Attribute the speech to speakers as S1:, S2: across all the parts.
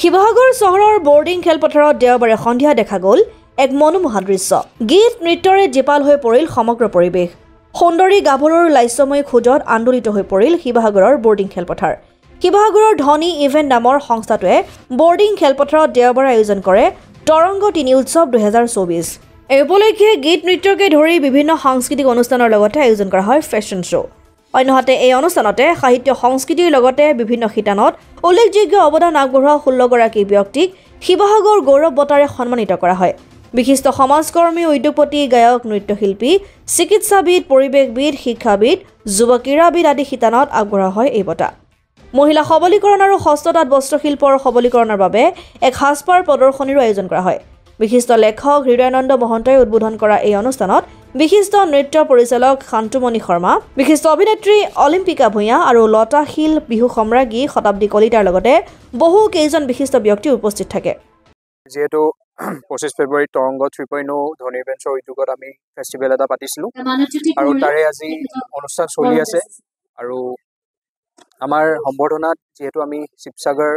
S1: শিৱসাগৰ চহৰৰ বৰ্ডিং খেলপথাৰত দেওবাৰে সন্ধিয়া দেখা গ'ল এক মনোমোহা দৃশ্য। গীত নৃত্যৰে জীপাল হৈ পৰিল সমগ্ৰ পৰিৱেশ। সুন্দৰী গাভৰুৰ লাস্যময়ী খোজত আন্দোলিত হৈ পৰিল শিৱসাগৰৰ বৰ্ডিং খেলপথাৰ। শিৱসাগৰৰ ধনী ইভেণ্ট নামৰ সংস্থাটোৱে বৰ্ডিং খেলপথাৰত দেওবাৰে আয়োজন কৰে তৰংগ তিনি উৎসৱ 2024। এই উপলক্ষে গীত নৃত্যকে ধৰি বিভিন্ন সাংস্কৃতিক অনুষ্ঠানৰ লগতে আয়োজন কৰা হয় ফেশ্বন শ্ব'। অন্যহাতে এই অনুষ্ঠানতে সাহিত্য সংস্কৃতিৰ লগতে বিভিন্ন শিতানত উল্লেখযোগ্য অৱদান আগবঢ়োৱা 16গৰাকী ব্যক্তিক শিৱসাগৰ গৌৰৱ বঁটাৰে সন্মানিত কৰা হয়। বিশিষ্ট সমাজকৰ্মী, উদ্যোগপতি, গায়ক, নৃত্যশিল্পী, চিকিৎসাবিদ, পৰিৱেশবিদ, শিক্ষাবিদ, যুৱ ক্ৰীড়াবিদ আদি শিতানত আগবঢ়োৱা হয় এই বঁটা। মহিলা সবলীকৰণ আৰু হস্ততাঁত বস্ত্ৰশিল্পৰ সবলীকৰণৰ বাবে এক সাজপাৰ প্ৰদৰ্শনীৰো আয়োজন কৰা হয়। বিশিষ্ট লেখক হৃদয়ানন্দ মহন্তই উদ্বোধন কৰা এই অনুষ্ঠানত বিশিষ্ট নৃত্য পৰিচালক শান্তুমণি শৰ্মা, বিশিষ্ট অভিনেত্ৰী অলিম্পিকা ভূঞা আৰু লতা শিল, বিহু সম্ৰাজ্ঞী শতাব্দী কলিতাৰ লগতে বহু কেইজন বিশিষ্ট ব্যক্তি উপস্থিত থাকে।
S2: যেহেতু 25 ফেব্ৰুৱাৰীত তৰংগ 3.0 ধনী ইভেণ্টছৰ উদ্যোগত আমি ফেষ্টিভেল এটা পাতিছিলোঁ আৰু তাৰে আজি অনুষ্ঠান চলি আছে। আৰু আমাৰ সম্বৰ্ধনাত যিহেতু আমি Sivasagar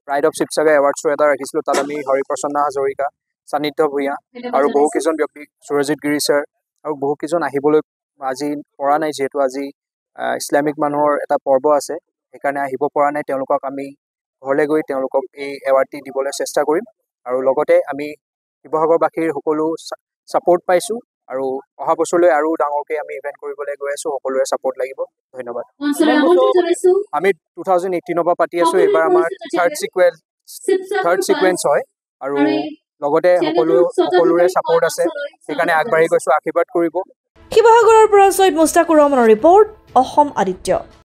S2: pride of Sivasagar award show' এটা ৰাখিছিলোঁ, তাত আমি হৰিপ্ৰসন্ন হাজৰিকা, সান্নিধ্য ভূঞা আৰু বহুকেইজন ব্যক্তি, সুৰজিৎ গিৰি ছাৰ আৰু বহুকেইজন আহিবলৈ আজি পৰা নাই। যিহেতু আজি ইছলামিক মানুহৰ এটা পৰ্ব আছে, সেইকাৰণে আহিব পৰা নাই। তেওঁলোকক আমি ঘৰলৈ গৈ তেওঁলোকক এই এৱাৰ্ডটি দিবলৈ চেষ্টা কৰিম। আৰু লগতে আমি শিৱসাগৰবাসীৰ সকলো ছাপোৰ্ট পাইছোঁ আৰু অহা বছৰলৈ আৰু ডাঙৰকৈ আমি ইভেণ্ট কৰিবলৈ গৈ আছোঁ। সকলোৰে ছাপোৰ্ট লাগিব। ধন্যবাদ। আমি 2018 পৰা পাতি আছোঁ। এইবাৰ আমাৰ থাৰ্ড ছিকুৱেঞ্চ হয় আৰু লগতে সকলোৰে ছাপোৰ্ট আছে, সেইকাৰণে আগবাঢ়ি গৈছোঁ। আশীৰ্বাদ কৰিব।
S1: শিৱসাগৰৰ পৰা ছৈয়দ মুস্তাকুৰ ৰহমানৰ ৰিপৰ্ট, অসম আদিত্য।